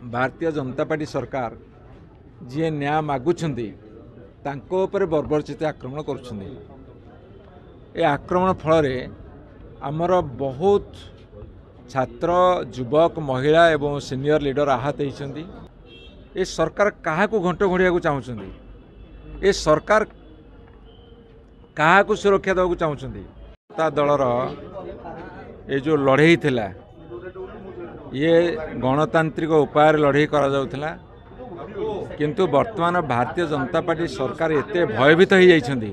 Bharatiya Janata party सरकार जी न्याय मागुछंती तांको ऊपर बर्बरचित आक्रमण करुछंती। ए आक्रमण फल आमर बहुत छात्र युवक महिला एवं सीनियर लीडर आहत होती। ए सरकार क्या घंट घोड़िया चाहूँगी? ए सरकार क्या सुरक्षा देवा चाहूँगी? दलर ये जो लड़े थिला ये गणतांत्रिक उपाय लड़े करा जाउथिला, किंतु वर्तमान भारतीय जनता पार्टी सरकार एते भयभीत हो जाइछंती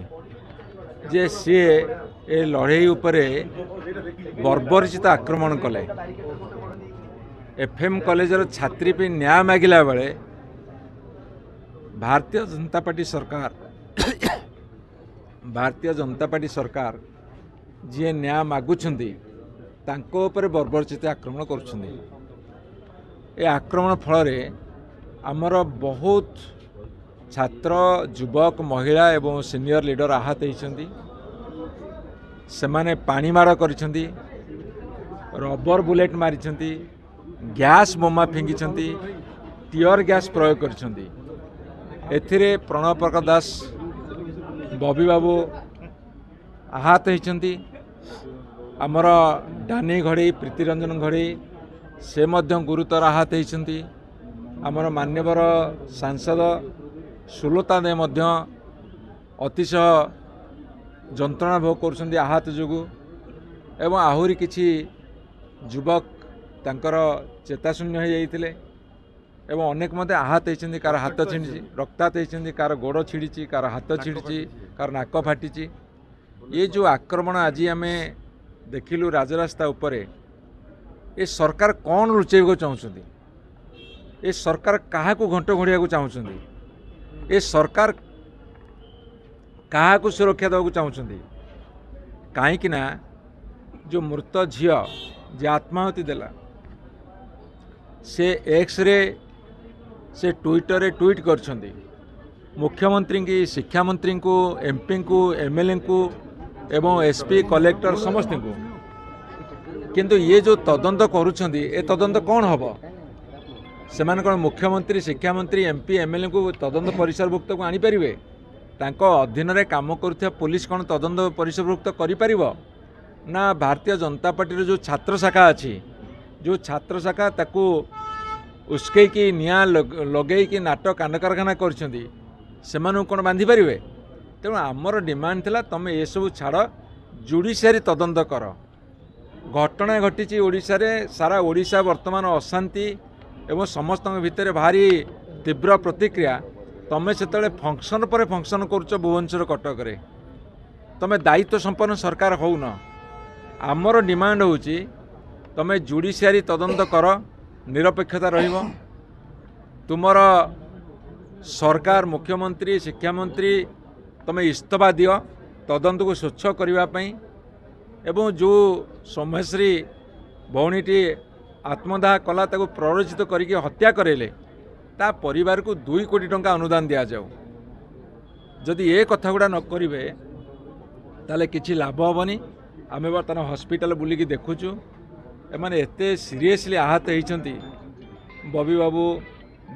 जे सी ए लड़े उपरे बर्बरचित आक्रमण कले। एफएम कॉलेजर छात्री पे न्याय मागिला बेले भारतीय जनता पार्टी सरकार जी न्याय मागुछंती तांको ऊपर बर्बरचित आक्रमण करुछंती। ए आक्रमण फल आमर बहुत छात्र युवक महिला एवं सीनियर लीडर आहत होती। सेमाने पानी माड़ करिसेंती, रबर बुलेट मारिसेंती, गैस बोमा फिंगिसेंती, टीयर गैस प्रयोग करिसेंती। एथिरे प्रणव प्रकाश दास, बबी बाबू आहत होती। आमर डानी घड़ी, प्रीतिरंजन घड़ी से मध्य गुरुतर आहत होती। आमर मान्यवर सांसद सुलता दे मध्य अतिशय जंत्रणा भोग कर आहत जोगु एवं आहुरी किछि युवक तांकर चेताशून्य हो जाइथिले एवं अनेक मध्य आहत होती। कार हाथ छिड़ी रक्तात होती, कार गोड़ छिड़ी, कार हाथ छिड़ी, कार नाक फाटी। ये जो आक्रमण आज आम देखिलु राजरास्ता उपरे, ये सरकार कौन लुचेब चाहूँगी? ये सरकार क्या घंट घोड़िया चाहूँगी? ये सरकार क्या सुरक्षा देवा चाहूँगी? कहीं जो मृत झील जे आत्माहुति देला से एक्स रे से ट्विटर रे ट्वीट करछंती मुख्यमंत्री की, शिक्षा मंत्री को, एमपी को, एमएलए को एवं एसपी कलेक्टर समस्त को। किंतु ये जो तदंत करुछंती ए तदंत कौन हम? से मुख्यमंत्री, शिक्षा मंत्री, एमपी, एमएलए को तदंत परिसरभुक्त को आनीपारे? तांको अधीन रे काम करुथिया पुलिस कौन तदंत परिसरभुक्त करिपारिबो? ना भारतीय जनता पार्टी जो छात्र शाखा अच्छी, जो छात्र शाखा ताकू उस्के की निया लगे कि नाटक कांड कारखाना करछंती सेमानु कौन बांधि पारिबे? तेणु आमर डिमांड थिला तमे ये सब छाड़, जुडिशियरी तदंत कर। घटना घटी ओडिशा रे, सारा ओडिशा वर्तमान अशांति एवं समस्त भितर भारी तीव्र प्रतिक्रिया। तमें से फंक्शन पर फंक्शन करुच भुवनेश्वर कटक रे, तमें दायित्व संपन्न सरकार हो न। आमर डिमांड होची तमें जुडिशियरी तदंत कर, निरपेक्षता रहिबो। तुमर सरकार, मुख्यमंत्री, शिक्षा मंत्री तमें इस्तफा दियो तदंत को स्वच्छ करने एवं जो सोमेश्री भौणीटी आत्मदाह कला ताको प्ररोचित करके हत्या करेले ता परिवार को 2 कोटी टंका अनुदान दिया जाऊ। जदि ये कथा गुड़ा न करिवे ताले किछि लाभ हेबनी। आमे बर्तमान हॉस्पिटल बुलिकी देखुचु एमाने एते सीरियसली आहत होइछंती। बबी बाबू,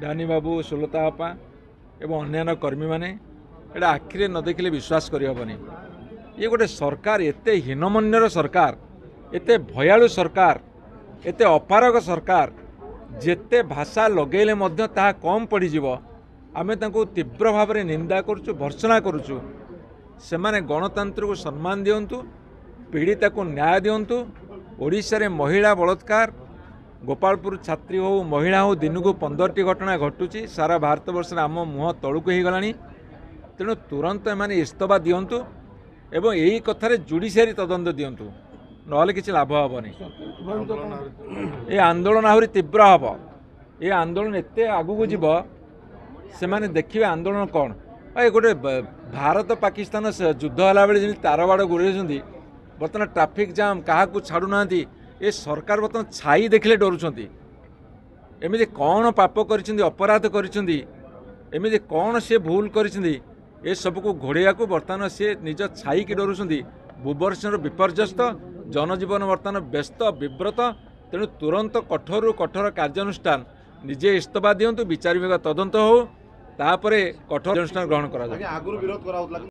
डानी बाबू, सुलता आपा एवं अन्य कर्मी माने एटा आखिरे न देखिले विश्वास करि हेबनी। ये गोटे सरकार, एते हीनमन्यर सरकार, एते भयालु सरकार, एते अपारग सरकार, जेते भाषा लगेले मध्य ताहा कम पड़ीजिव। आमे तांको तीव्र भाव में निंदा करुचु, भर्सना करुचु। सेमाने गणतंत्र को सम्मान दियंतु, पीड़िता को न्याय दियंतु। ओडिशा रे महिला बलात्कार, गोपालपुर छात्री हो, महिला हो, दिन को 15टी घटना घटुची। सारा भारत वर्ष आम मुह तलुक हो गलानी। तेणु तुरंत एमाने इस्तफा दियंतु एवं यही कथार जुडिशियरी तदंत दियंतु, नहले किछि लाभ हेबनी। ये आंदोलन आहरी तीव्र हम। ये आंदोलन एते आगू जीव से देखिए आंदोलन कौन। ये गोटे भारत पाकिस्तान युद्ध होला बेले जमी तार बाड़ गुड़े बर्तमान ट्राफिक जाम क्या छाड़ूना। ये सरकार बर्तमान छाई देखिले डरुंच। एमती कौन पाप कर अपराध करमती कौन सी भूल कर सबको घोड़ाइया बर्तमान सी निज छाई की डरुंच। भुवनेश्वर विपर्यस्त, जनजीवन बर्तमान व्यस्त, विव्रत। तेणु तुरंत कठोर कठोर कार्यानुष्ठान ନିଜେ ଇସ୍ତଫା ଦିଅନ୍ତୁ, ବିଚାର ବିଭାଗ ତଦନ୍ତ ହଉ, ତାପରେ କଠୋର କାର୍ଯ୍ୟାନୁଷ୍ଠାନ ଗ୍ରହଣ କରାଯାଉ। ଆଗରୁ ବିରୋଧ କରାଉଥିଲା।